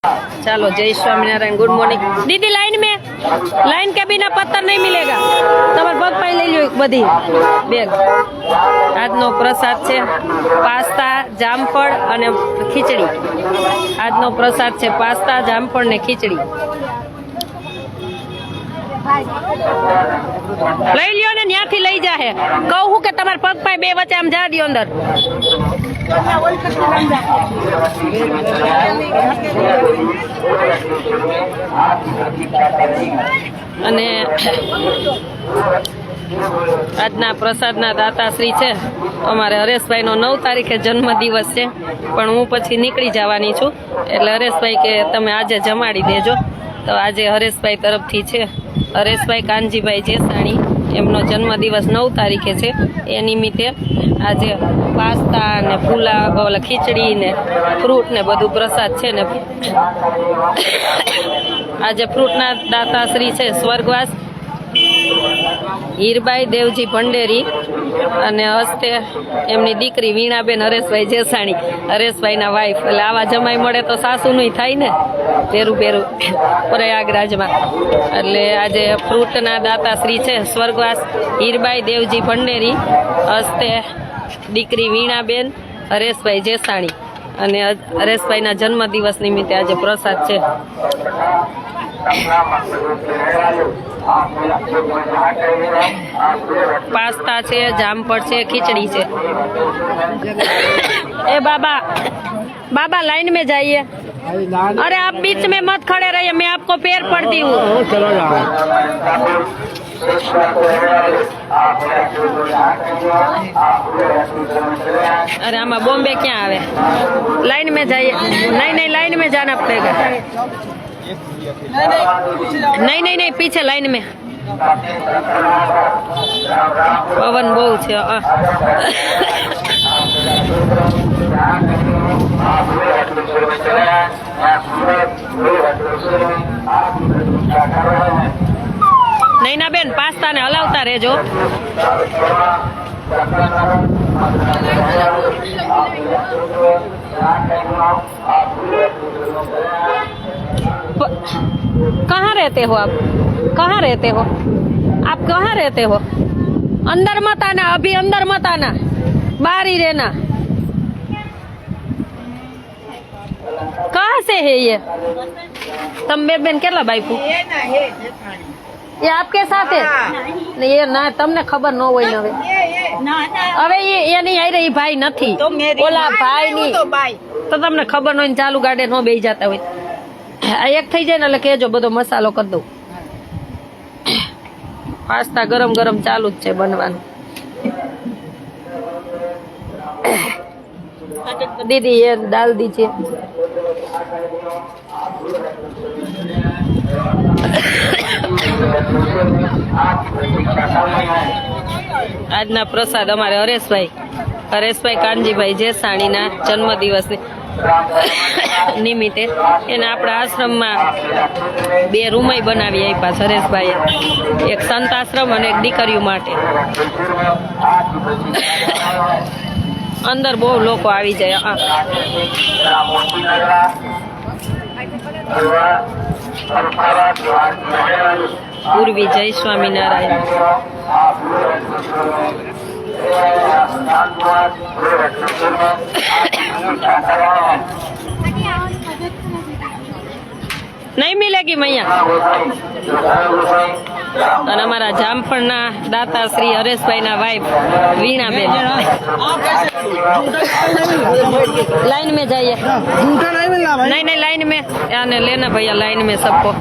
चलो जय Swaminarayan good morning दीदी लाइन के बिना पत्थर नहीं मिलेगा तमर पग पाई ले लो बधी बेग આજનો પ્રસાદ છે પાસ્તા જામફળ અને ખીચડી આજનો પ્રસાદ છે પાસ્તા જામફળ ને ખીચડી લઈ લ્યો ને ત્યાંથી લઈ જાહે કહું કે તમારા પગ પાય બે વચ્ચે આમ જા દ્યો અંદર અને આજના પ્રસાદના દાતાશ્રી છે અમારે હરેશભાઈનો 9 તારીખે જન્મદિવસ છે પણ હું પછી નીકળી જવાની છું એટલે હરેશભાઈ કે તમે આજે જમાડી દેજો તો આજે હરેશભાઈ તરફથી છે હરેશભાઈ કાનજીભાઈ જેસાણી એમનો જન્મદિવસ 9 તારીખે છે એ નિમિત્તે આજે પાસ્તા ને પુલાવ ખીચડી ને ફ્રૂટ ને બધું પ્રસાદ છે ને આજે ફ્રૂટના દાતાશ્રી છે સ્વર્ગવાસ હીરબાઈ દેવજી ભંડેરી અને હસ્તે એમની દીકરી વીણાબેન હરેશભાઈ જેસાણી હરેશભાઈના વાઈફ એટલે આવા જમાઈ મળે તો સાસુનું થાય ને પેરું પ્રયાગરાજમાં એટલે આજે ફ્રૂટના દાતાશ્રી છે સ્વર્ગવાસ હીરબાઈ દેવજી ભંડેરી હસ્તે દીકરી વીણાબેન હરેશભાઈ જેસાણી અને હરેશભાઈના જન્મદિવસ નિમિત્તે આજે પ્રસાદ છે पास्ता છે જામફળ છે खिचड़ी છે ए बाबा लाइन में जाइए अरे आप बीच में मत खड़े रहिए मैं आपको पैर पड़ती हूँ अरे आमा बॉम्बे क्या आवे लाइन में जाइए नहीं लाइन में जाना पड़ेगा नहीं पीछे लाइन में पवन बहु છે નૈના બેન પાસ્તા ને હલાવતા રહેજો कहाँ रहते हो आप कहाँ रहते हो आप कहाँ रहते हो अंदर मत आना अभी अंदर मत आना बाहर ही रहना कहाँ से है ये तम बेन केला बाईपू ये आपके साथ है नहीं ये ना तमने खबर न હોય ને હવે એ નહીં આવી રહી ભાઈ નથી ઓલા ભાઈ ની તો તમને ખબર ન હોય ચાલુ ગાડે ન બેસી જતા હોય આ એક થઈ જાય ને એટલે કેજો બધો મસાલો કરી દઉં પાસ્તા ગરમ ગરમ ચાલુ જ છે બનવાનું दीदी ये डाल दीजिए આજના પ્રસાદ અમારે હરેશભાઈ કાનજીભાઈ જેસાણીના જન્મદિવસ નિમિત્તે એને આપણા આશ્રમમાં 2 રૂમય બનાવી આપ્યા હરેશભાઈએ એક સંત આશ્રમ અને એક દીકરીઓ માટે અંદર બહુ લોકો આવી જાય પૂર્વી જય સ્વામિનારાયણ नहीं मिलेगी मैया અને અમારા જામફળના દાતાશ્રી હરેશભાઈના વાઈફ વીણાબેન लाइन में जाइए झूठा नहीं मिलना भाई नहीं लाइन में आने लेना भैया लाइन में सबको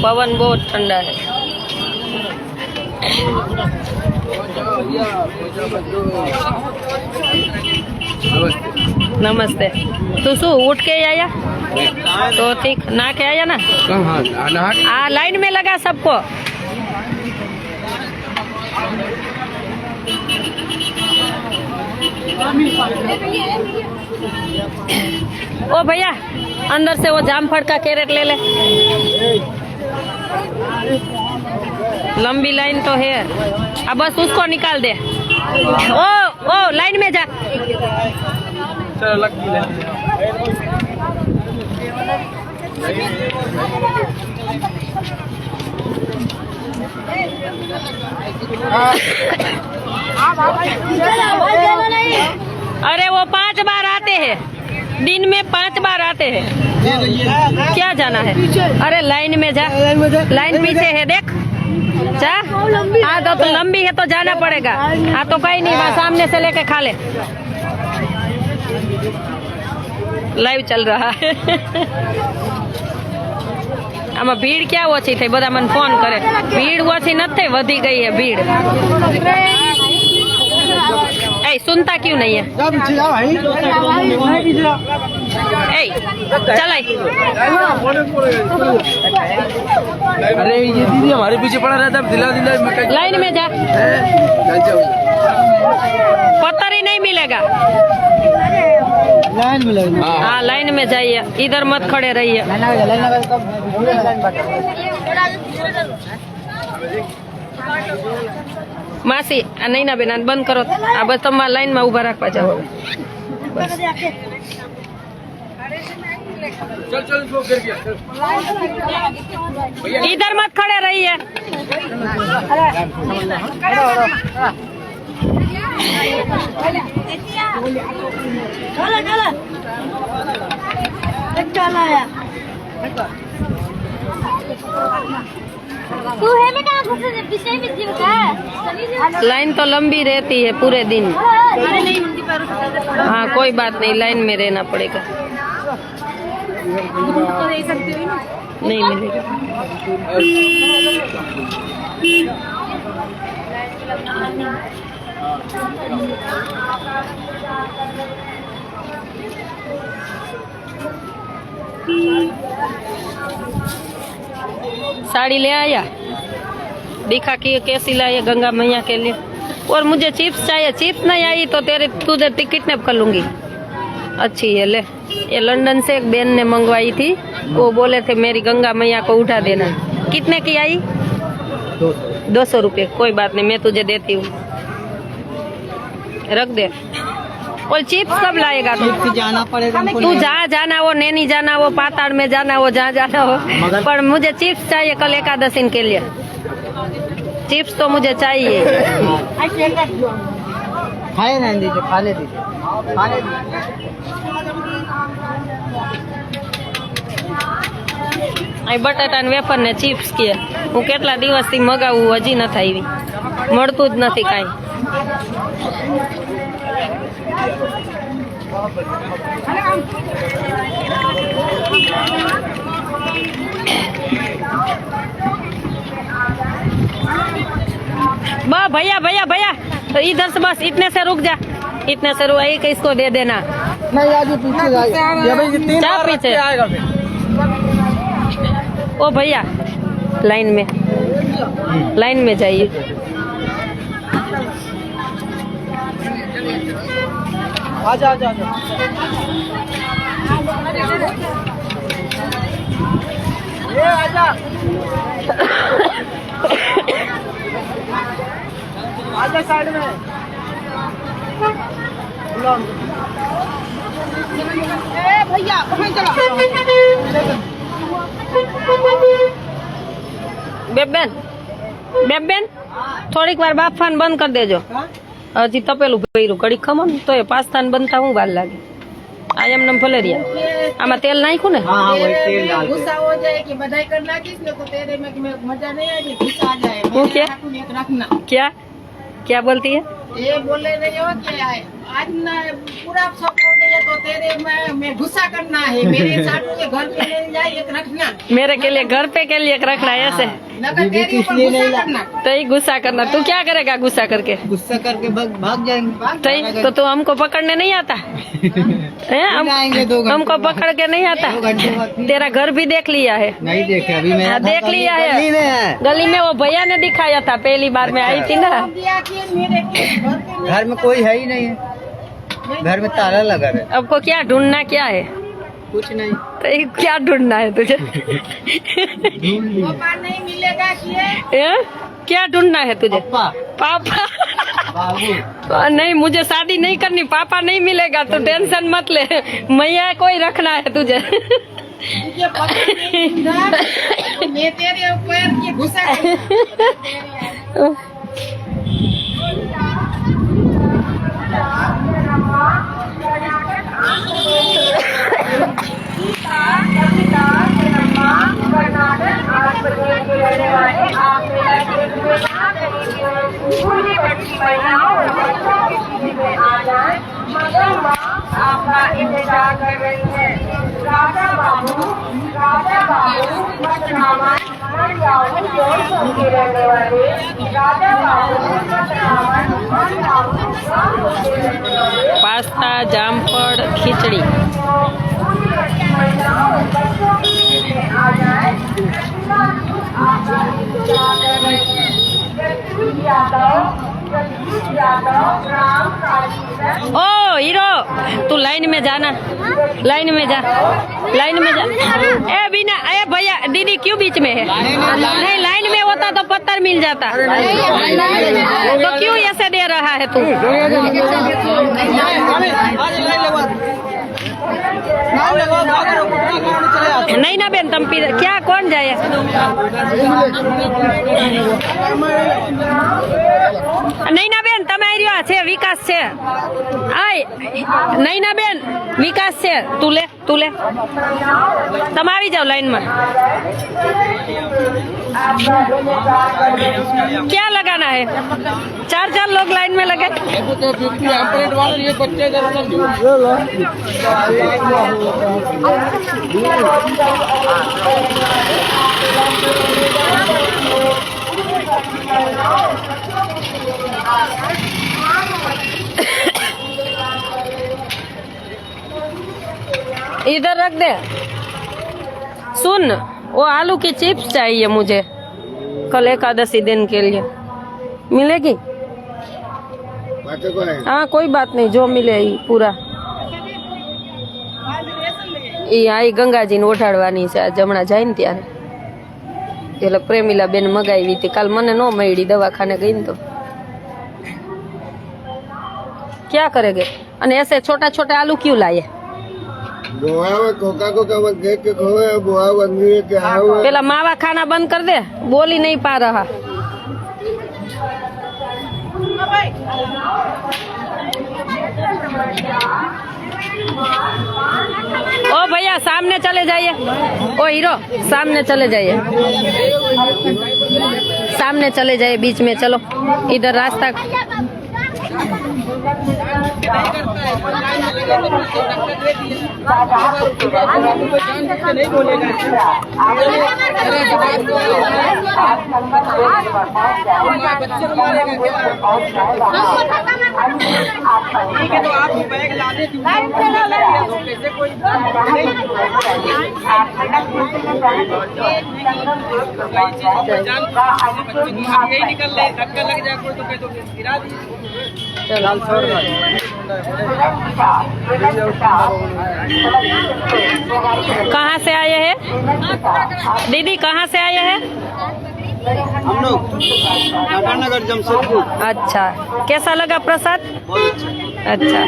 पवन बहुत ठंडा है नमस्ते। नमस्ते। तू शू उठ के आया तो ठीक ना के आया ना। लाइन में लगा सबको। ओ भैया अंदर से वो जामफल का कैरेट ले ले। लंबी लाइन तो है, अब बस उसको निकाल दे। ओ लाइन में जा। चलो लग अरे वो 5 बार आते हैं, दिन में 5 बार आते हैं। क्या जाना है? अरे लाइन में जा, लाइन पीछे है देख जा। हाँ तो लंबी है तो जाना पड़ेगा। हाँ तो कहीं नहीं, वहाँ सामने से लेके खा ले। लाइव चल रहा है। આમાં ભીડ ક્યાં ઓછી થઈ, બધા મને ફોન કરે ભીડ ઓછી નથી થઈ, વધી ગઈ है भीड़। ए सुनता क्यों नहीं है? ए चल आई। अरे ये दीदी हमारे पीछे पड़ा रहता है, दिला लाइन में जा। पत्थर ही नहीं मिलेगा। लाइन में लगे। हाँ लाइन में जाइए, इधर मत खड़े रहिए। मासी नहीं ना बेना बंद करो। आ बस तमारा लाइन में उभा रखवा जाओ। चल इसको गिर गया। इधर मत खड़े रहिए। लाइन तो लंबी रहती है पूरे दिन। हाँ कोई बात नहीं, लाइन में रहना पड़ेगा। नहीं मिलेगा। साड़ी ले आया, दिखा कि कैसी लाई है गंगा मैया के लिए। और मुझे चिप्स चाहिए, चिप्स नहीं आई तो तुझे किडनैप कर लूंगी। अच्छी है ले, ये लंदन से एक बहन ने मंगवाई थी, वो बोले थे मेरी गंगा मैया को उठा देना। कितने की आई? 200 रुपये। कोई बात नहीं, मैं तुझे देती हूँ, रख दे। और चिप्स कब लाएगा तू? जाना पड़ेगा। तू जहाँ जाना वो, नैनी जाना वो, पाताड़ में जाना वो, जहाँ जाना हो, पर मुझे चिप्स चाहिए कल एकादशी के लिए। चिप्स तो मुझे चाहिए। खाए ना दीजिए, खा ले दीजिए, खा ले दीजिए। બટાટા ને વેફર ને ચિપ્સ કે હું કેટલા દિવસથી મગાવું, હજી નથી આવી, મળતું જ નથી કાંઈ। बा भैया भैया भैया तो इधर से बस इतने से रुक जा, इतने से रुक, एक इसको दे देना। नहीं आगे पीछे क्या पीछे? ओ भैया लाइन में जाइए। आजा आजा आजा। ये आजा आजा साइड में। भैया कहाँ चला? बेबेन થોડીક વાર બાફાન બંધ કરી દેજો, હજી તપેલું ભર્યું, ઘડી ખમણ તો એ પાસ્તાને બનતા હું વાર લાગે। આ એમને ભલે રહ્યા, આમાં તેલ નાખ્યું ને? हाँ हाँ वही तेल डाल। गुस्सा हो जाए कि बधाई कर लागिस ने तो तेरे में मजा नहीं आएगी, गुस्सा आ जाए। वो क्या? एक रखना, क्या क्या बोलती है? ये बोले नहीं हो कि आज ना पूरा सब हो गया तो तो तेरे मैं गुस्सा करना है मेरे साथ के घर पे ले जाए एक रखना मेरे के लिए घर पे के लिए एक रखना है ऐसे नगर तेरे ऊपर गुस्सा करना तो ही गुस्सा करना। तू क्या करेगा गुस्सा करके? गुस्सा करके भाग जाएंगे। तो ही तो तू हमको पकड़ने नहीं आता हैं? आएंगे 2 घंटे हमको पकड़ के नहीं आता? 2 घंटे बाद। तेरा घर भी देख लिया है? नहीं देखे अभी मैं हाँ, देख लिया है। गली में वो भैया ने दिखाया था पहली बार मैं आई थी ना। दिया कि मेरे के घर पे घर में कोई है ही नहीं है, घर में ताला लगा है। आपको क्या ढूंढना क्या है? कुछ नहीं। तो ये क्या ढूंढना है तुझे? पापा नहीं मिलेगा कि हैं? क्या ढूंढना है तुझे? पापा बाबू नहीं, मुझे शादी नहीं करनी, पापा नहीं मिलेगा तो टेंशन मत ले, मैया कोई रखना है तुझे। तुझे पता नहीं मिला, मैं तेरे ऊपर की गुस्सा करना। आपका इंतजार कर रही है। राजा बाबू पद्मावन मंडाऊ जौनपुर के रहने वाले राजा बाबू पद्मावन मंडाऊ जौनपुर के रहने वाले पास्ता, जामफળ, खिचड़ी। महिलाओं बच्चों के लिए आ जाए। आपका इंतजार कर रही है। जगदीश यादव राम काजी। ओ हीरो, तू लाइन में जाना, लाइन में जा, लाइन में जा। ए बिना, ए भैया दीदी क्यों बीच में है? नहीं, लाइन में होता तो पत्थर मिल जाता, तो क्यों ऐसे दे रहा है तू? नहीं ना बेन, तम क्या कौन जाए? नहीं ना बेन, તમે આવ્યા છે, વિકાસ છે, આય નહીં ના બેન, વિકાસ છે, તું લે, તું લે, તમે આવી જાઓ લાઈન में। क्या लगाना है? 4 लोग लाइन में लगे। इधर रख दे। सुन, वो आलू की चिप्स चाहिए मुझे कल एकादशी दिन के लिए, मिलेगी? हाँ कोई बात नहीं, जो मिले ही पूरा। એ આ ગંગાજીને ઓઢાડવાની છે, આ જમણા જાય ને ત્યારે એટલે પ્રેમીલા બેન મગાવી હતી, કાલ મને ન મળી, દવાખાને ગઈ ને તો क्या करेंगे? અને ऐसे छोटा छोटा आलू क्यों लाए? पेला मावा खाना बंद कर दे, बोल ही नहीं पा रहा। ओ भैया सामने चले जाइए, ओ हीरो सामने चले जाइए, सामने चले जाइए, बीच में चलो, इधर रास्ता। कहाँ से आए हैं दीदी, कहाँ से आए हैं? हम लोग टाटानगर जमशेदपुर। अच्छा, कैसा लगा प्रसाद? अच्छा,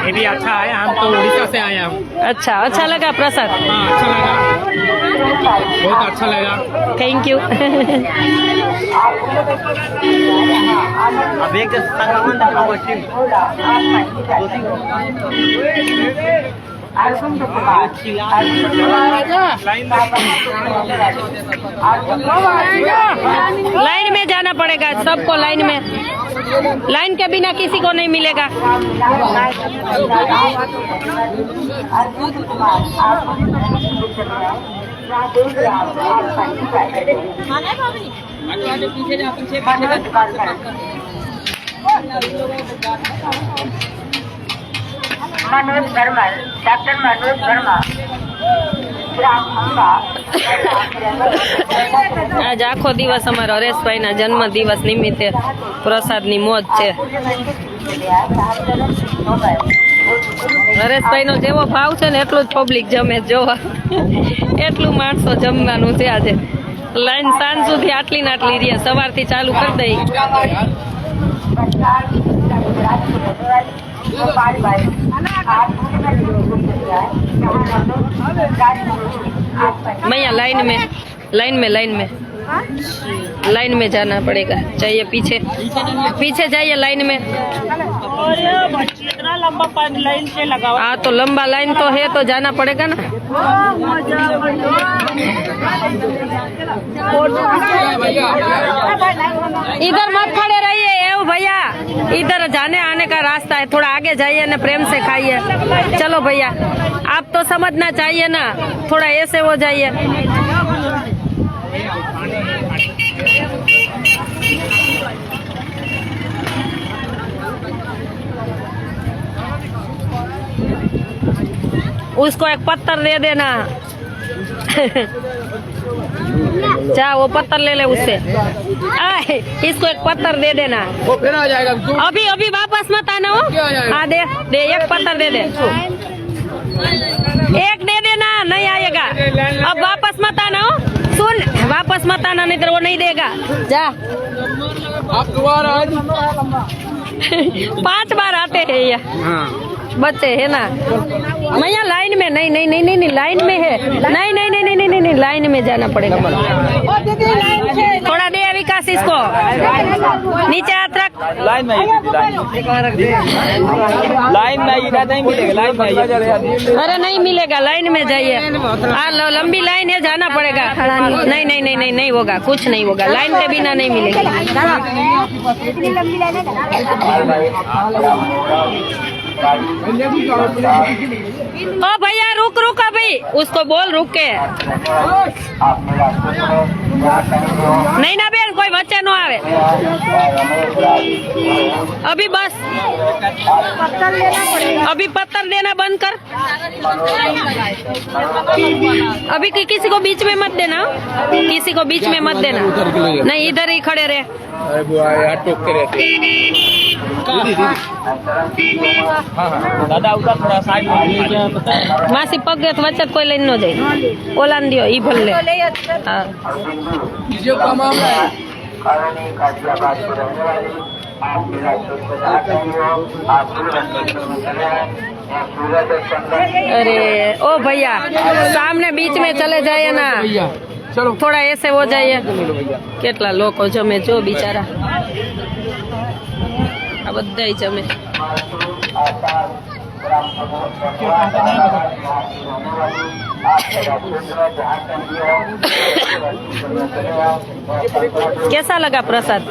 ये भी अच्छा है, हम तो उड़ीसा से आए हैं। अच्छा, अच्छा लगा प्रसाद? हाँ अच्छा लगा, बहुत अच्छा लगा। Thank you. अब एक लाइन में जाना पड़ेगा सबको, लाइन में। लाइन के बिना किसी को नहीं मिलेगा। मनोज वर्मा, डॉक्टर मनोज वर्मा, ग्राम अंबा। આજ આખો દિવસ અમારો હરેશભાઈના જન્મ દિવસ નિમિત્તે પ્રસાદની મોજ છે। હરેશભાઈનો જેવો ભાવ છે ને એટલું જ પબ્લિક જમે જોવા, એટલું માણસો જમવાનું છે આજે। લાઈન સાંજ સુધી આટલી ને આટલી રહી, સવારથી ચાલુ કરી દઈ। मैया लाइन में जाना पड़ेगा। चाहिए पीछे पीछे जाइए लाइन में। इतना लंबा लाइन से लगा हाँ तो लंबा लाइन तो है तो जाना पड़ेगा ना। इधर मत खड़े रहिए एवं भैया, इधर जाने आने का रास्ता है, थोड़ा आगे जाइए ना, प्रेम से खाइए। चलो भैया आप तो समझना चाहिए ना, थोड़ा ऐसे हो जाइए। उसको एक पत्थर दे देना। जा वो पत्थर ले ले उससे। इसको एक पत्थर दे देना। वो फिर आ जाएगा। अभी अभी वापस मत आना हो। हाँ दे दे, एक पत्थर दे दे, एक दे देना, नहीं आएगा। अब वापस मत आना हो, सुन, वापस मत आना नहीं तो वो नहीं देगा। जा आप दोबारा 5 बार आते हैं ये बच्चे है ना। मैया लाइन में नहीं नहीं नहीं नहीं नहीं लाइन में है, नहीं नहीं नहीं नहीं नहीं नहीं लाइन में जाना पड़ेगा। थोड़ा दे विकास इसको, नीचे हाथ रख। लाइन में नहीं मिलेगा, लाइन में। अरे नहीं मिलेगा, लाइन में जाइए। लंबी लाइन है, जाना पड़ेगा। नहीं नहीं नहीं नहीं नहीं होगा, कुछ नहीं होगा, लाइन के बिना नहीं मिलेगा। ओ भैया रुक रुक, अभी उसको बोल रुक के। नहीं ना बेन, कोई बच्चे न आवे अभी, बस अभी पत्थर देना बंद कर। अभी किसी को बीच में मत देना, किसी को बीच में मत देना। नहीं इधर ही खड़े रहे। अरे बुआ यार टोक के रहते। दादा उधर थोड़ा साइड में मासी पग दे तो वच्चे कोई लाइन न जाए। ओलान दियो ई भल ले। हाँ जो का मामला है। अरे ओ भैया सामने बीच में चले जाइए ना, चलो थोड़ा ऐसे हो जाइए। કેટલા લોકો જમે જો બિચારા, આ બધાય જમે। कैसा लगा प्रसाद?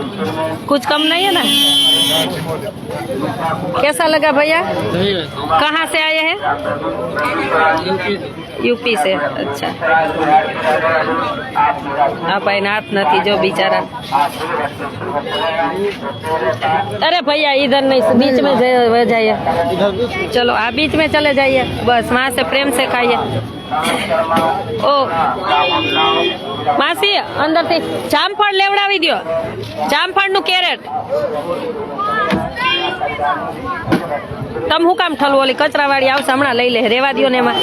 कुछ कम नहीं है ना? कैसा लगा भैया? कहाँ से आए हैं? यूपी से। अच्छा आप नाथ नहीं जो बिचारा। अरे भैया इधर नहीं, बीच में जाइए। चलो आप बीच में चले जाइए, बस वहाँ से प्रेम से खाइए। ओ मासी अंदर थी जामफળ લેવડાવી દો, જામફળનું કેરેટ। તમ હું કામ ઠલવો, ઓલી કચરાવાળી આવશે હમણાં લઈ લે, રેવા દો ને એમાં।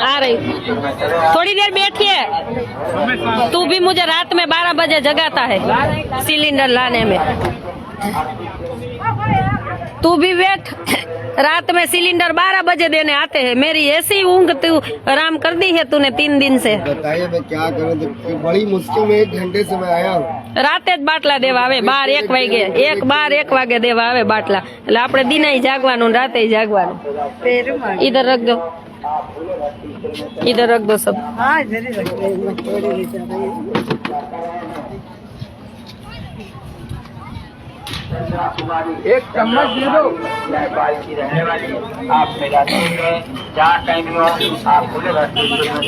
आ रही, थोड़ी देर बैठिए। तू भी मुझे रात में 12 बजे जगाता है सिलेंडर लाने में। तू भी बैठ, रात में सिलेंडर 12 बजे देने आते हैं। मेरी ऐसी ऊँग तू आराम कर दी है तूने 3 दिन से। बताइए मैं क्या करूं, तो बड़ी मुश्किल में 1 घंटे से मैं आया हूँ। રાતે જ બાટલા દેવા આવે 12-1 વાગે 1 વાગે દેવા આવે બાટલા, એટલે આપણે દિને જાગવાનું રાતે જાગવાનું। इधर रख दो, इधर रख दो सब। एक चम्मच दे दो।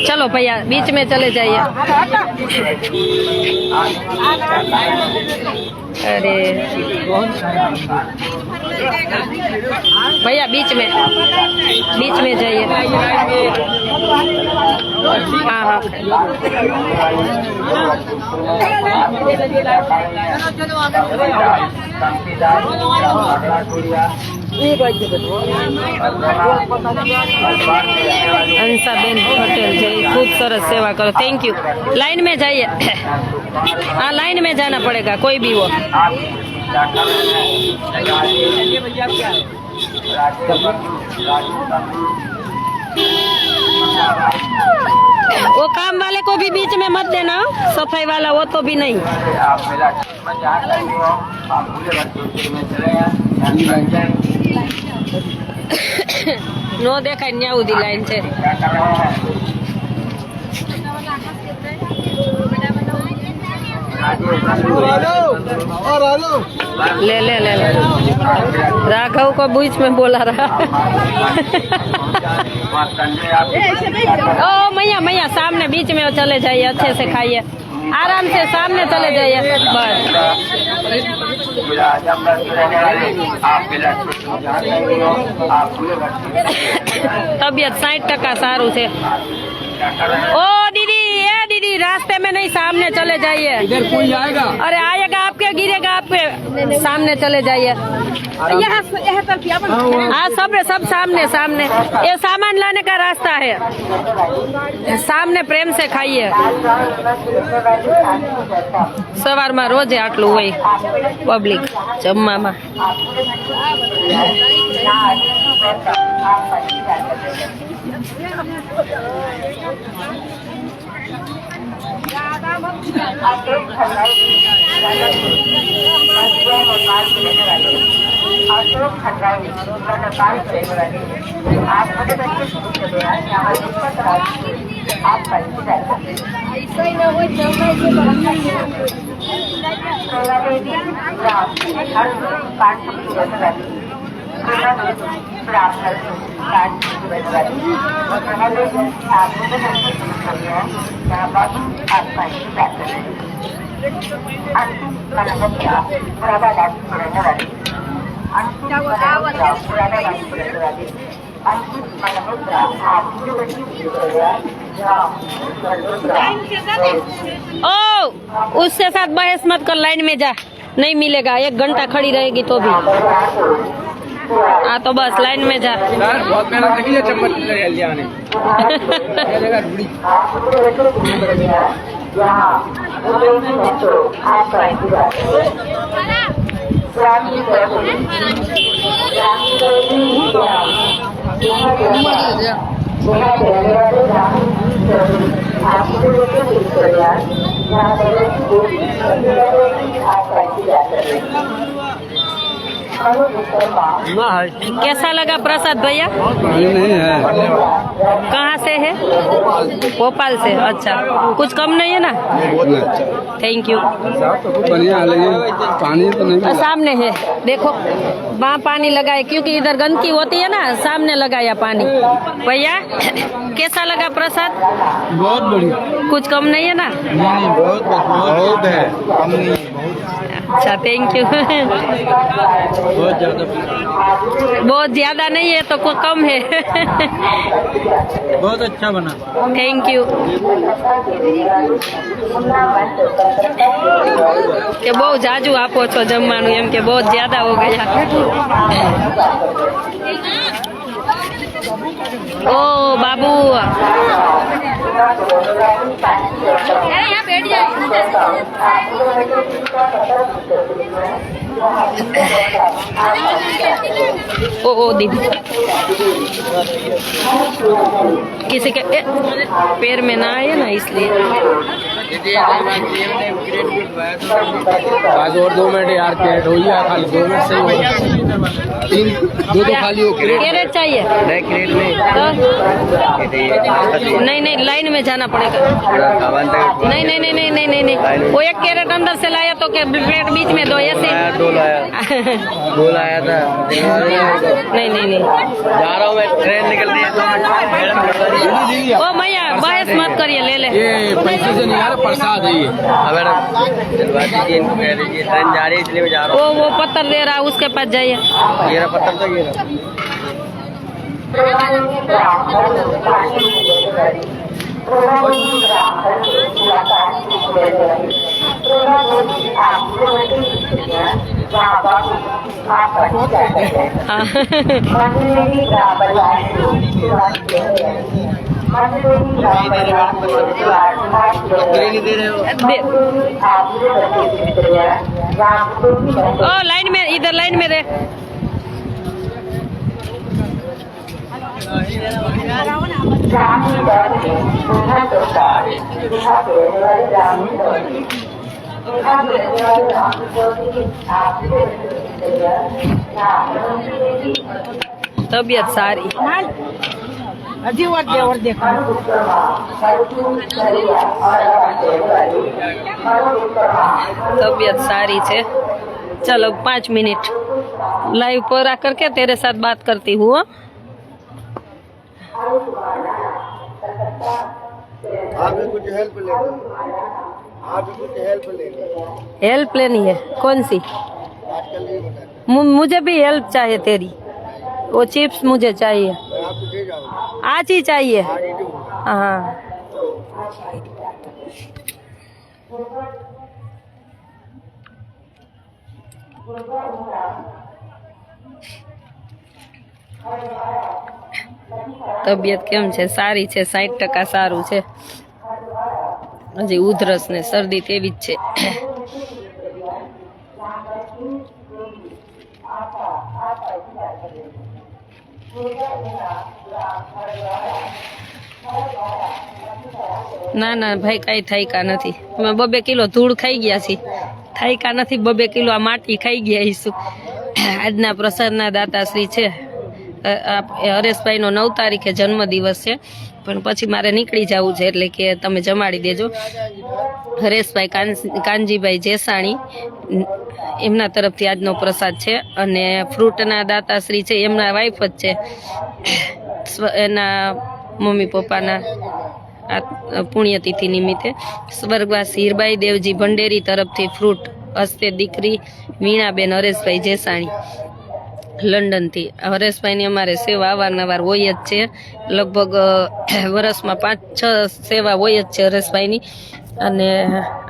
चलो भैया बीच में चले जाइए। अरे भैया बीच में जाइए। हाँ हाँ अंसाबेन पटेल जी खूब सरस सेवा करो, थैंक यू। लाइन में जाइए। हाँ लाइन में जाना पड़ेगा, कोई भी हो। वो काम वाले को भी बीच में मत देना, सफाई वाला वो तो भी नहीं। नो देखा न्या उदी लाइन છે। ले ले ले ले राघव को बीच में बोला रहा। ओ मैया मैया सामने बीच में चले जाइए, अच्छे से खाइए, आराम से सामने चले जाइए बस। तबियत 60% सारू છે। ओ दीदी, ए दीदी रास्ते में नहीं, सामने चले जाइए। इधर कोई आएगा? अरे आएगा आपके, गिरेगा आपके, सामने चले जाइए। हाँ सब सामने सामने, ये सामान लाने का रास्ता है, सामने प्रेम से खाइए। सवार में रोजे आटलू होय पब्लिक जमवा में। ओ उससे साथ बहस मत कर, लाइन में जा, नहीं मिलेगा, 1 घंटा खड़ी रहेगी तो भी। हाँ तो बस लाइन में जा। बहुत मेहनत लगी है चम्मच ले आने। कैसा लगा प्रसाद भैया? नहीं है। कहाँ से है? भोपाल से। अच्छा, कुछ कम नहीं है ना? Thank you. बढ़िया, लेकिन पानी तो नहीं। सामने है, देखो वहाँ पानी लगाए, क्योंकि इधर गंदगी होती है ना, सामने लगाया पानी। भैया कैसा लगा प्रसाद? बहुत बढ़िया। कुछ कम नहीं है ना? नहीं, बहुत है, कम नहीं है। अच्छा थैंक यू। बहुत ज्यादा नहीं है तो कम है। बहुत अच्छा बना। Thank you. કે બહુ જાજુ આપો છો જમવાનું, એમ કે બહુ જ્યાદા હો ગયા। ओ बाबू यहाँ बैठ जाए। ओ दीदी किसी के पैर में ना आए ना इसलिए। आज और 2 मिनट यार, क्रेट हो गया खाली 2 मिनट से ही हो गया। 2 तो खाली हो कैरेट चाहिए क्रेट में तो? नहीं लाइन में जाना पड़ेगा। नहीं वो 1 कैरेट अंदर से लाया तो क्या प्लेट बीच में दो ऐसे? 2 लाया था। नहीं जा रहा हूँ मैं, ट्रेन निकल रही है। ओ भैया बहस मत करिए, ले ले। ये पैसे से नहीं आ रहा, प्रसाद है ये। मैडम दिलवा दीजिए, इनको कह दीजिए ट्रेन जा रही है इसलिए मैं जा रहा हूँ। वो पत्थर दे रहा, उसके पास जाइए। ये रहा पत्थर, तो ये रहा। नहीं दे रहे हो। ओ लाइन में, इधर लाइन में रहे। तबीयत सारी तबीयत सारी है। चलो 5 मिनट लाइव पर आकर के तेरे साथ बात करती हूँ। आप भी कुछ हेल्प लेना, आप भी कुछ हेल्प लेना। हेल्प लेनी है? कौन सी? आजकल ये बताया मुझे भी हेल्प चाहिए तेरी। वो चिप्स मुझे चाहिए, मैं आपको दे जाऊंगा, आज ही चाहिए। आज ही दूंगा। हाँ તબિયત કેમ છે? સારી છે, 60% સારું છે. હજી ઉધરસ ને શરદી તેવી જ છે. ના ના ભાઈ, કાંઈ થાયકા નથી. અમે 2 કિલો ધૂળ ખાઈ ગયા છીએ. થાયકા નથી, 2 કિલો આ માટી ખાઈ ગયા ઈશું. આજના પ્રસાદના દાતાશ્રી છે. હરેશભાઈનો 9 તારીખે જન્મદિવસ છે, પણ પછી મારે નીકળી જવું છે, એટલે કે તમે જમાડી દેજો. હરેશભાઈ કાનજીભાઈ જેસાણી, એમના તરફથી આજનો પ્રસાદ છે. અને ફ્રૂટના દાતાશ્રી છે, એમના વાઈફ જ છે. એના મમ્મી પપ્પાના આ પુણ્યતિથિ નિમિત્તે સ્વર્ગવાસ હીરબાઈ દેવજી ભંડેરી તરફથી ફ્રૂટ હસ્તે દીકરી વીણાબેન હરેશભાઈ જેસાણી લંડનથી. હરેશભાઈની અમારે સેવા અવારનવાર હોય જ છે. લગભગ વર્ષમાં 5-6 સેવા હોય જ છે હરેશભાઈની. અને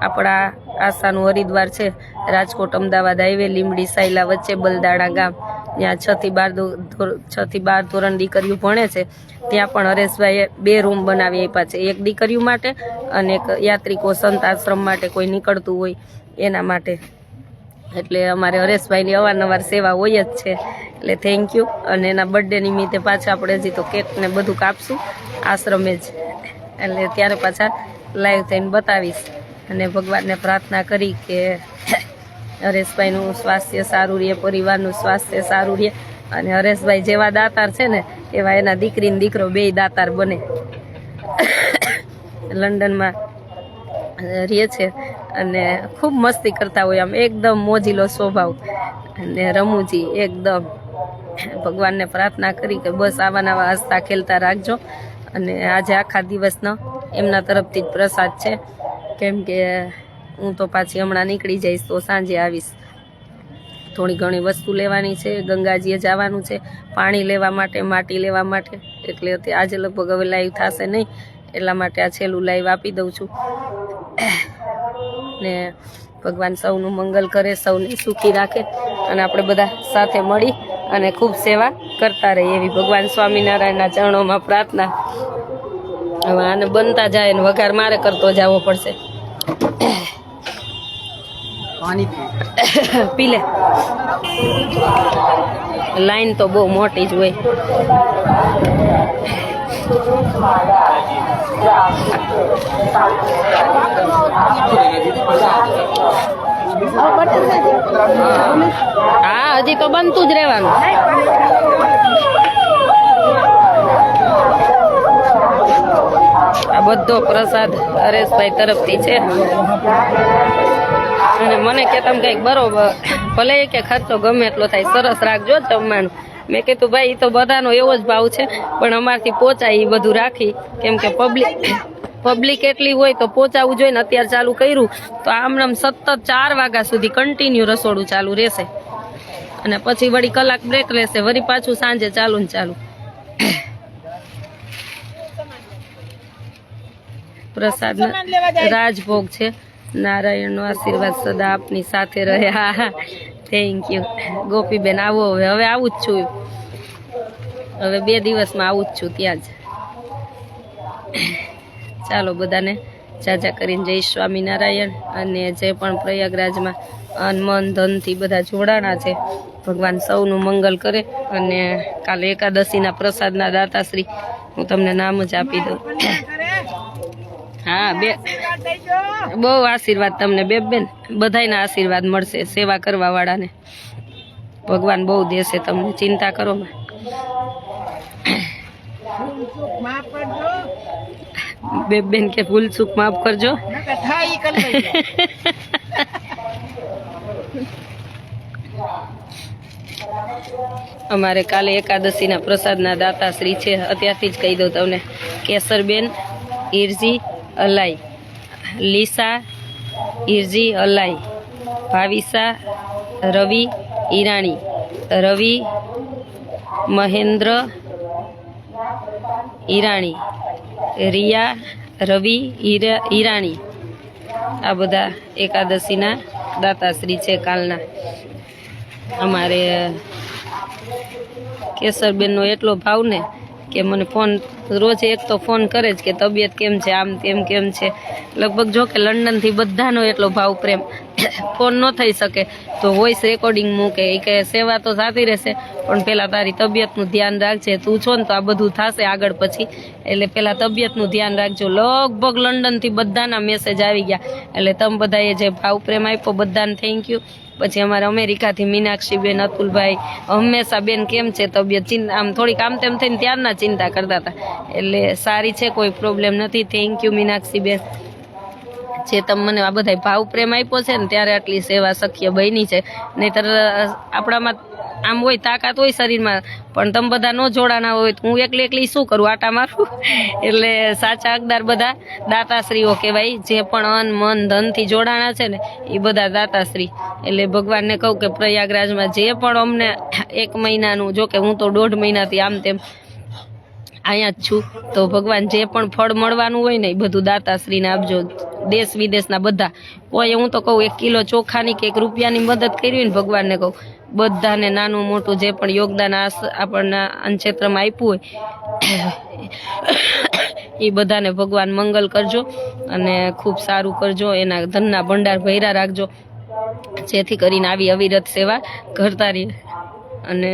આપણા આસ્થાનું હરિદ્વાર છે, રાજકોટ અમદાવાદ હાઈવે, લીમડી સાયલા વચ્ચે બલદાણા ગામ, ત્યાં 6 થી 12 ધોરણ દીકરીઓ ભણે છે. ત્યાં પણ હરેશભાઈએ 2 રૂમ બનાવી આપ્યા છે, એક દીકરીઓ માટે અને એક યાત્રિકો સંત આશ્રમ માટે કોઈ નીકળતું હોય એના માટે. એટલે અમારે હરેશભાઈની અવારનવાર સેવા હોય જ છે, એટલે થેન્ક યુ. અને એના બર્થડે નિમિત્તે પાછા આપણે હજી તો કેક ને બધું કાપશું આશ્રમે જ, એટલે ત્યારે પાછા લાઈવ થઈને બતાવીશ. અને ભગવાનને પ્રાર્થના કરી કે હરેશભાઈનું સ્વાસ્થ્ય સારું રહે, પરિવારનું સ્વાસ્થ્ય સારું રહે. અને હરેશભાઈ જેવા દાતાર છે ને, એવા એના દીકરી ને દીકરો 2 દાતાર બને. લંડનમાં રહે છે અને ખૂબ મસ્તી કરતા હોય, આમ એકદમ મોજીલો સ્વભાવ અને રમૂજી એકદમ. ભગવાનને પ્રાર્થના કરી કે બસ આવા નવા હસતા ખેલતા રાખજો. અને આજે આખા દિવસનો એમના તરફથી જ પ્રસાદ છે, કેમ કે હું તો પાછી હમણાં નીકળી જઈશ, તો સાંજે આવીશ. થોડી ઘણી વસ્તુ લેવાની છે, ગંગાજીએ જવાનું છે, પાણી લેવા માટે, માટી લેવા માટે. એટલે આજે લગભગ હવે લાઈવ થશે નહીં, એટલા માટે આ છેલ્લું લાઈવ આપી દઉં છું. ને ભગવાન સૌનું મંગલ કરે, સૌને સુખી રાખે, અને આપણે બધા સાથે મળી અને ખૂબ સેવા કરતા રહીએ, એવી ભગવાન સ્વામિનારાયણના ચરણોમાં પ્રાર્થના. હવે આને બનતા જાય ને વઘાર મારે કરતો જવો પડશે. पानी पी પી લે. લાઈન તો બહુ મોટી જ હોય. હા હજી તો બનતું જ રહેવાનું. આ બધો પ્રસાદ હરેશભાઈ તરફથી છે અને મને કે તમે કઈક બરોબર ભલે કે ખર્ચો ગમે એટલો થાય સરસ રાખજો જમવાનું. મેં કીધું ભાઈ તો બધાનો એવો જ ભાવ છે પણ અમારથી પહોંચાય એ બધું રાખી કેમ કે પબ્લિક એટલી હોય તો પહોંચાવું જોઈએ ને. અત્યારે ચાલુ કર્યું તો આમ સતત 4 વાગ્યા સુધી કન્ટિન્યુ રસોડું ચાલુ રહેશે અને પછી વળી કલાક બ્રેક રહેશે વળી પાછું સાંજે ચાલુ ને ચાલુ. પ્રસાદ રાજભોગ છે. નારાયણનો આશીર્વાદ સદા આપની સાથે રહે. હા હા થેન્ક યુ ગોપીબેન. આવો હવે આવું જ છું. હવે 2 દિવસમાં આવું જ છું ત્યાં જ. ચાલો બધાને જાજા કરીને જય સ્વામિનારાયણ. અને જે પણ પ્રયાગરાજમાં મન ધનથી બધા જોડાણા છે ભગવાન સૌનું મંગલ કરે. અને કાલે એકાદશીના પ્રસાદના દાતાશ્રી હું તમને નામ જ આપી દઉં. હા બહુ આશીર્વાદ તમને બેન બધાયના આશીર્વાદ મળશે. સેવા કરવા વાળાને ભગવાન બહુ દેશે તમને ચિંતા કરો માં. બેન કે ભૂલ ચૂક માફ કરજો. અમારે કાલે એકાદશીના પ્રસાદના દાતાશ્રી છે. અત્યારથી જ કહી દઉં તમને. કેસરબેન ઈરજી અલાઈ, લીસા ઈરજી અલાઈ, ભાવિસા રવિ ઈરાણી, રવિ મહેન્દ્ર ઈરાણી, રિયા રવિ ઈરાણી. આ બધા એકાદશીના દાતાશ્રી છે કાલના. અમારે કેસરબેનનો એટલો ભાવ ને કે મને ફોન રોજ એક તો ફોન કરે જ કે તબિયત કેમ છે આમ તેમ કેમ છે. લગભગ જો કે લંડનથી બધાનો એટલો ભાવ પ્રેમ. ફોન ન થઈ શકે તો વોઇસ રેકોર્ડિંગ મૂકે એ કે સેવા તો થતી રહેશે પણ પહેલાં તારી તબિયતનું ધ્યાન રાખજે. તું છો ને તો આ બધું થશે આગળ પછી એટલે પહેલાં તબિયતનું ધ્યાન રાખજો. લગભગ લંડનથી બધાના મેસેજ આવી ગયા એટલે તમે બધાએ જે ભાવ પ્રેમ આપ્યો બધાને થેન્ક યુ. પછી અમારે અમેરિકાથી મીનાક્ષીબેન, અતુલભાઈ હંમેશા બેન કેમ છે તબિયત આમ થોડીક આમ તેમ થઈને ત્યારના ચિંતા કરતા હતા એટલે સારી છે કોઈ પ્રોબ્લેમ નથી. થેન્ક યુ મીનાક્ષીબેન. જે તમે મને આ બધા ભાવ પ્રેમ આપ્યો છે ને ત્યારે આટલી સેવા શક્ય બની છે. નહીંતર આપણામાં આમ હોય તાકાત હોય શરીરમાં પણ તમે બધા ન જોડાના હોય તો હું એકલી શું કરું આટા મારું. એટલે સાચા હકદાર બધા દાતાશ્રીઓ કહેવાય. જે પણ અન મન ધનથી જોડાણા છે ને એ બધા દાતાશ્રી. એટલે ભગવાનને કહું કે પ્રયાગરાજમાં જે પણ અમને 1 મહિનાનું જો કે હું તો 1.5 મહિનાથી આમ તેમ અહીંયા જ છું તો ભગવાન જે પણ ફળ મળવાનું હોય ને એ બધું દાતાશ્રીને આપજો. દેશ વિદેશના બધા કોઈ હું તો કહું 1 કિલો ચોખાની કે 1 રૂપિયાની મદદ કરી ને ભગવાનને કહું બધાને નાનું મોટું જે પણ યોગદાન આપણને અન્નક્ષેત્રમાં આપ્યું હોય એ બધાને ભગવાન મંગલ કરજો અને ખૂબ સારું કરજો. એના ધનના ભંડાર ભર્યા રાખજો જેથી કરીને આવી અવિરત સેવા કરતા રહીએ. અને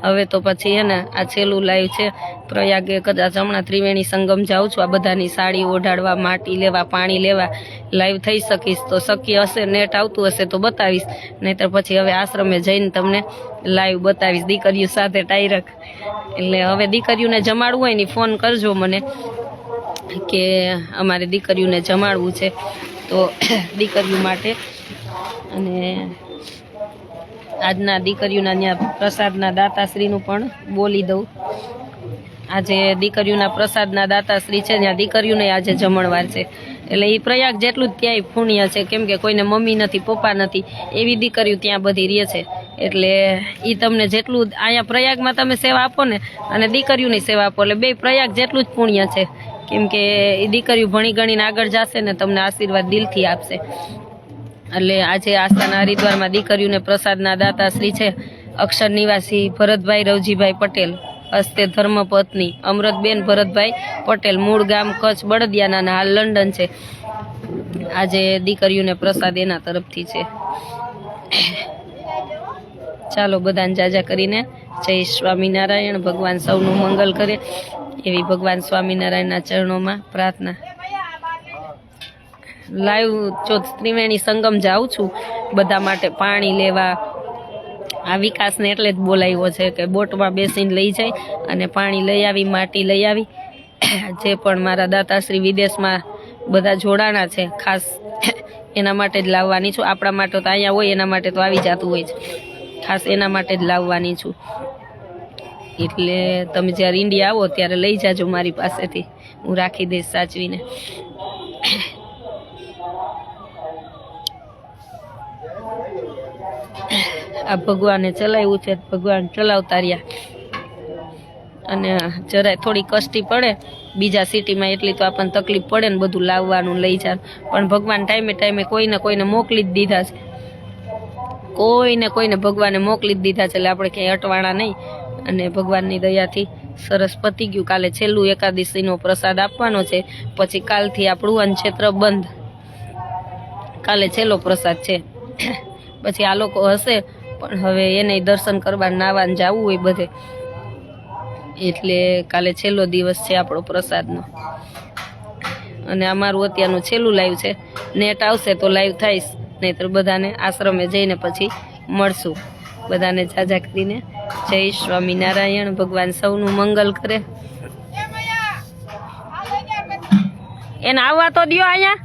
હવે તો પછી હે ને આ છેલ્લું લાઈવ છે પ્રયાગે. કદાચ હમણાં ત્રિવેણી સંગમ જાઉં છું. આ બધાની સાડી ઓઢાડવા, માટી લેવા, પાણી લેવા લાઈવ થઈ શકીશ તો શક્ય હશે નેટ આવતું હશે તો બતાવીશ. નહીંતર પછી હવે આશ્રમે જઈને તમને લાઈવ બતાવીશ દીકરીઓ સાથે ડાયરેક્ટ. એટલે હવે દીકરીઓને જમાડવું હોય ને ફોન કરજો મને કે અમારે દીકરીઓને જમાડવું છે તો દીકરીઓ માટે. અને આજના દીકરીઓના ત્યાં પ્રસાદના દાતાશ્રીનું પણ બોલી દઉં. આજે દીકરીઓના પ્રસાદના દાતાશ્રી છે ત્યાં દીકરીઓને આજે જમણવાર છે. એટલે એ પ્રયાગ જેટલું જ ત્યાંય પુણ્ય છે કેમ કે કોઈને મમ્મી નથી પપ્પા નથી એવી દીકરીઓ ત્યાં બધી રહે છે. એટલે એ તમને જેટલું અહીંયા પ્રયાગમાં તમે સેવા આપો ને અને દીકરીઓની સેવા આપો એટલે 2 પ્રયાગ જેટલું જ પુણ્ય છે. કેમ કે એ દીકરીઓ ભણી ગણીને આગળ જશે ને તમને આશીર્વાદ દિલથી આપશે. એટલે આજે આસ્થાના હરિદ્વારમાં દીકરીઓને પ્રસાદના દાતાશ્રી છે અક્ષર નિવાસી ભરતભાઈ રવજીભાઈ પટેલ, હસ્તે ધર્મપત્ની અમૃતબેન ભરતભાઈ પટેલ, મૂળ ગામ કચ્છ બળદિયાના હાલ લંડન છે. આજે દીકરીઓને પ્રસાદ એના તરફથી છે. ચાલો બધાને જાજા કરીને જય સ્વામિનારાયણ. ભગવાન સૌનું મંગલ કરે એવી ભગવાન સ્વામિનારાયણના ચરણોમાં પ્રાર્થના. લાઈવ જો ત્રિવેણી સંગમ જાઉં છું બધા માટે પાણી લેવા. આ વિકાસને એટલે જ બોલાવ્યો છે કે બોટમાં બેસીને લઈ જાય અને પાણી લઈ આવી, માટી લઈ આવી. જે પણ મારા દાતાશ્રી વિદેશમાં બધા જોડાણા છે ખાસ એના માટે જ લાવવાની છું. આપણા માટે તો અહીંયા હોય એના માટે તો આવી જતું હોય છે, ખાસ એના માટે જ લાવવાની છું. એટલે તમે જ્યારે ઇન્ડિયા આવો ત્યારે લઈ જાજો મારી પાસેથી, હું રાખી દઈશ સાચવીને. આ ભગવાને ચલાવ્યું છે, ભગવાન ચલાવતા રહ્યા. અને જરાય થોડી કષ્ટી પડે બીજા સિટીમાં એટલી તો આપણને તકલીફ પડે ને બધું લાવવાનું લઈ જવાનું, પણ ભગવાન ટાઈમે ટાઈમે કોઈને કોઈને મોકલી જ દીધા છે. કોઈને ભગવાને મોકલી જ દીધા છે, એટલે આપણે ક્યાંય અટવાણા નહીં. અને ભગવાનની દયાથી સરસ પતી ગયું. કાલે છેલ્લું એકાદશીનો પ્રસાદ આપવાનો છે, પછી કાલથી આપણું વનક્ષેત્ર બંધ. કાલે છેલ્લો પ્રસાદ છે, પછી આ લોકો હશે પણ હવે એને દર્શન કરવા નાવાને જવું હોય બધે, એટલે કાલે છેલ્લો દિવસ છે આપણો પ્રસાદનો. અને અમારું અત્યારનું છેલ્લું લાઈવ છે. નેટ આવશે તો લાઈવ થઈશ, નહીંતર બધાને આશ્રમે જઈને પછી મળશું. બધાને જાજા કરીને જય સ્વામિનારાયણ. ભગવાન સૌનું મંગલ કરે. એને આવવા તો દ્યો અહીંયા.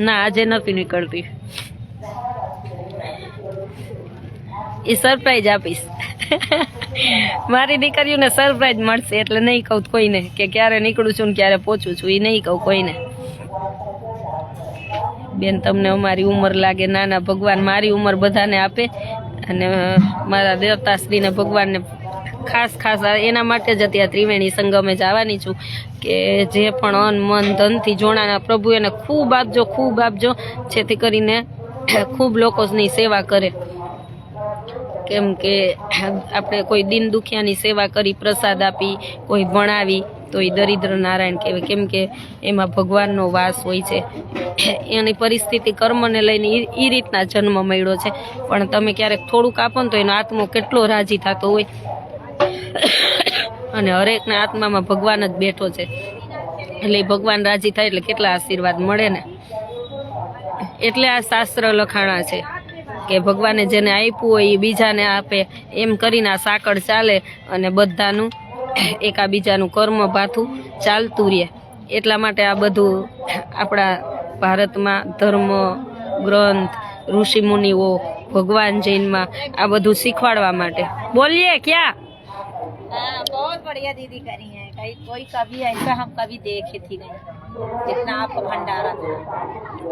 ના આજે નથી નીકળતી. એ સરપ્રાઈઝ આપીશ. મારી દીકરીઓને સરપ્રાઈઝ મળશે એટલે નહીં કહું કોઈને કે ક્યારે નીકળું છું ને ક્યારે પહોંચું છું, એ નહીં કહું કોઈને. બેન તમને અમારી ઉંમર લાગે નાના, ભગવાન મારી ઉંમર બધાને આપે. અને મારા દેવતાશ્રીને ભગવાનને ખાસ એના માટે જ અત્યારે ત્રિવેણી સંગમે જવાની છું કે જે પણ અન મન ધનથી જોડાના પ્રભુ એને ખૂબ આપજો, જેથી કરીને ખૂબ લોકોની સેવા કરે. કેમ કે આપણે કોઈ દિન દુખિયાની સેવા કરી, પ્રસાદ આપી, કોઈ ભણાવી તો એ દરિદ્ર નારાયણ કહેવાય. કેમ કે એમાં ભગવાનનો વાસ હોય છે. એની પરિસ્થિતિ કર્મને લઈને એ રીતના જન્મ મળ્યો છે, પણ તમે ક્યારેક થોડુંક આપો ને તો એનો આત્મો કેટલો રાજી થતો હોય. અને હરેકના આત્મામાં ભગવાન જ બેઠો છે, એટલે ભગવાન રાજી થાય એટલે કેટલા આશીર્વાદ મળે ને. એટલે આ શાસ્ત્ર લખાણા છે કે ભગવાને જેને આપ્યું હોય એ બીજાને આપે, એમ કરીને આ સાંકળ ચાલે અને બધાનું એકાબીજાનું કર્મ પાથું ચાલતું રહે. એટલા માટે આ બધું આપણા ભારતમાં ધર્મ ગ્રંથ, ઋષિ મુનિઓ, ભગવાન જૈનમાં આ બધું શીખવાડવા માટે. બોલીએ ક્યાં? हाँ, बहुत बढ़िया दीदी करी है. कोई कभी ऐसा हम कभी देखे थी नहीं जितना आपका भंडारा था.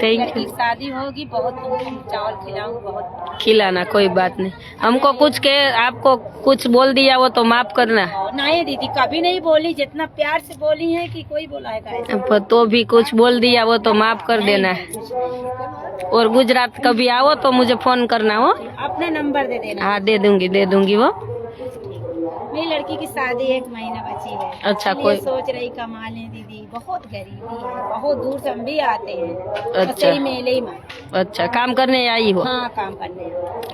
Thank you. शादी होगी बहुत तुमको चावल खिलाऊं, बहुत खिलाना, कोई बात नहीं. हमको कुछ के आपको कुछ बोल दिया वो तो माफ करना. नहीं दीदी कभी नहीं बोली, जितना प्यार से बोली है कि कोई बोला है ऐसा. तो भी कुछ बोल दिया वो तो माफ कर देना. और गुजरात कभी आओ तो मुझे फोन करना हो. अपना नंबर दे देना. हाँ दे दूंगी वो. मेरी लड़की की शादी 1 महीना बची है. अच्छा, इसलिए कोई सोच रही कमा लें दीदी. बहुत गरीबी है, बहुत दूर से हम भी आते हैं. अच्छा. सही मेले में. अच्छा, काम करने आई हो? हाँ काम करने.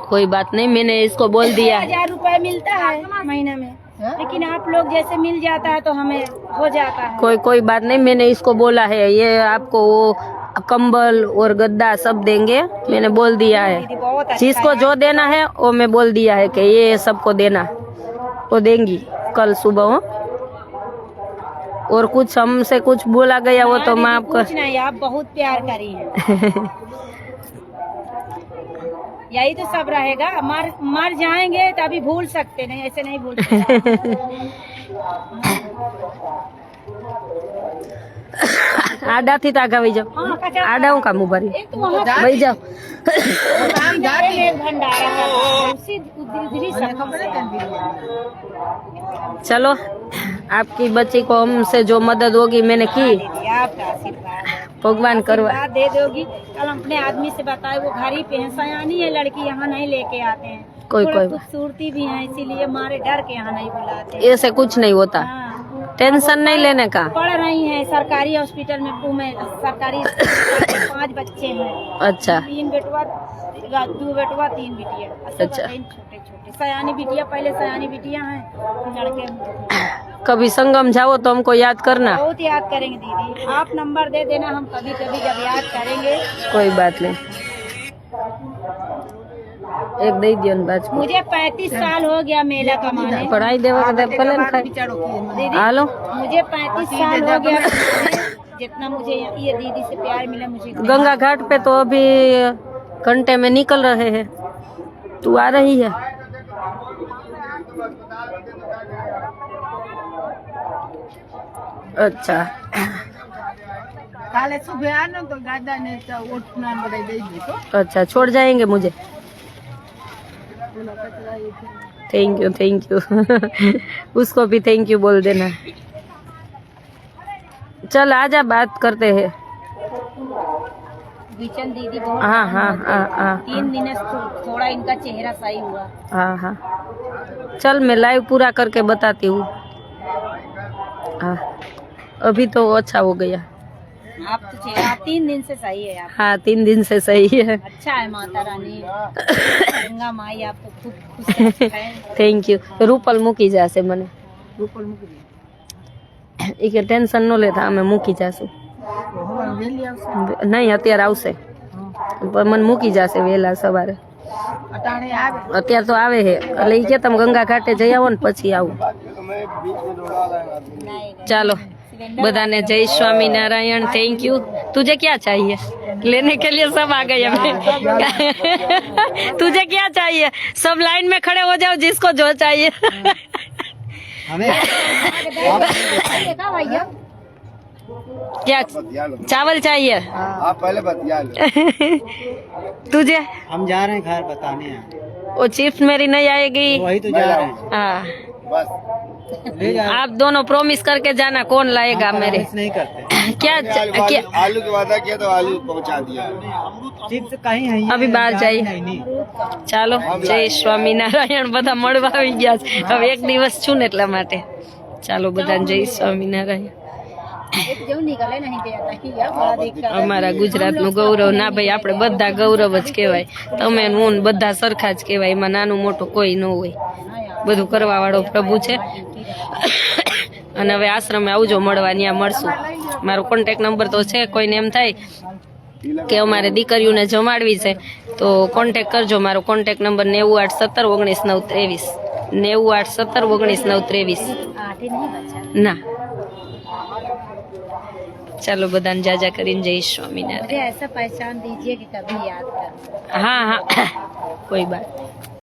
कोई बात नहीं, मैंने इसको बोल दिया. 1000 रुपए मिलता है महीना में, लेकिन आप लोग जैसे मिल जाता है तो हमें हो जाता है. कोई बात नहीं, मैंने इसको बोला है ये आपको वो कंबल और गद्दा सब देंगे, मैंने बोल दिया है. दीदी बहुत अच्छा जिसको है. जो देना है वो मैं बोल दिया है कि ये सबको देना, वो देंगी कल सुबह हो. और कुछ हमसे कुछ बोला गया वो तो माफ कर. कुछ नहीं, आप बहुत प्यार करी हैं. यही तो सब रहेगा. मर जाएंगे तभी भूल सकते, नहीं ऐसे नहीं भूल सकते. આડાથી તાગા વઈ જાઓ. આડા હું કામ ઉભા રહી एक तो वहाँ વઈ જાઓ. भंडारा का उधरी सब चलो, आपकी बच्ची को हमसे जो मदद होगी मैंने की, दीदी आपका आशीर्वाद भगवान करवा. आशीर्वाद दे दोगी. कल हम अपने आदमी से बताए, वो घर ही पे है, सयानी है लड़की, यहाँ नहीं लेके आते हैं. कोई थोड़ा कोई खूबसूरती भी है, इसीलिए हमारे डर के यहाँ नहीं बुलाते. ऐसे कुछ नहीं होता. हाँ, टेंशन नहीं लेने का। पढ़ रही हैं सरकारी हॉस्पिटल में, सरकारी 5 बच्चे हैं, अच्छा 3 बेटवा 2 बेटवा 3 बिटिया। अच्छा। छोटे छोटे सयानी बिटिया, पहले सयानी बिटिया हैं, लड़के। कभी संगम जाओ तो हमको याद करना। बहुत याद करेंगे दीदी, आप नंबर दे देना, हम कभी कभी जब याद करेंगे। कोई बात नहीं, एक दे दियो न बाज को। मुझे 35 साल हो गया मेला कमाने। पढ़ाई देवा के दे पलन खाई। दीदी हालो मुझे 35 साल हो गया, जितना मुझे ये दीदी से प्यार मिला मुझे। गंगा घाट पे तो अभी घंटे में निकल रहे हैं, तू आ रही है? अच्छा काले सुबह आना तो गादा ने तो उठना बड़े दे तो। अच्छा, छोड़ जाएंगे मुझे? थैंक यू उसको भी थैंक यू बोल देना। चल आजा, बात करते हैं। बीचन दीदी बहुत हाँ 3 दिन से थोड़ा इनका चेहरा सही हुआ। हाँ चल मैं लाइव पूरा करके बताती हूँ। हाँ अभी तो अच्छा हो गया। आप तो चेहरा 3 दिन से सही है आप। हाँ 3 दिन से सही है। अच्छा है माता रानी, गंगा माई आपको खूब खुश है। Thank you. रूपल मूकी जासे मने इके टेंशन न लेता, અમે મૂકી જાશું। નહીં અત્યારે આવશે, પણ મને મૂકી જશે વહેલા સવારે। અત્યારે તો આવે છે એટલે ઈ કે તમે ગંગા ઘાટે જઈ આવો ને પછી આવું। ચાલો બધાને જય स्वामीनारायण। Thank you. तुझे क्या चाहिए? लेने के लिए सब आ गए हमें। तुझे क्या चाहिए? सब लाइन में खड़े हो जाओ, जिसको जो चाहिए। देखा भैया क्या चावल चाहिए? आप पहले बतिया लो। तुझे? हम जा रहे हैं घर बताने। वो चिप्स मेरी नहीं आएगी। वही तो जा रहे हैं। हाँ बस आप दोनों प्रॉमिस करके जाना, कौन लाएगा मेरे? नहीं करते। क्या आलू की वादा किया तो आलू पहुंचा दिया। चिप्स कहीं है अभी बाहर जाइए। ચાલો જય સ્વામિનારાયણ। બધા મળવા આવી ગયા છે, હવે એક દિવસ છું ને એટલા માટે। ચાલો બધાને જય સ્વામિનારાયણ। एक जो निकले नहीं गया था कि यार बड़ा दिक्कत है। અમારા ગુજરાતનું ગૌરવ ના ભાઈ, આપણે બધા ગૌરવ જ કહેવાય। તમે ને હું ને બધા સરખા જ કહેવાય, એમાં નાનું મોટું કોઈ ન હોય, બધું કરવા વાળો પ્રભુ છે। અને હવે આશ્રમે આવજો મળવા, ત્યાં મળશું। મારો કોન્ટેક્ટ નંબર તો છે, કોઈને એમ થાય કે અમારે દીકરીઓને જમાડવી છે તો કોન્ટેક્ટ કરજો। મારો કોન્ટેક્ટ નંબર 981719 923 981719 923। आटे नहीं बचा। ના ચાલો બધાને જાજા કરીને જય સ્વામિનારાયણ। मुझे ऐसा पहचान दीजिए कि कभी याद करूं। हाँ कोई बात नहीं।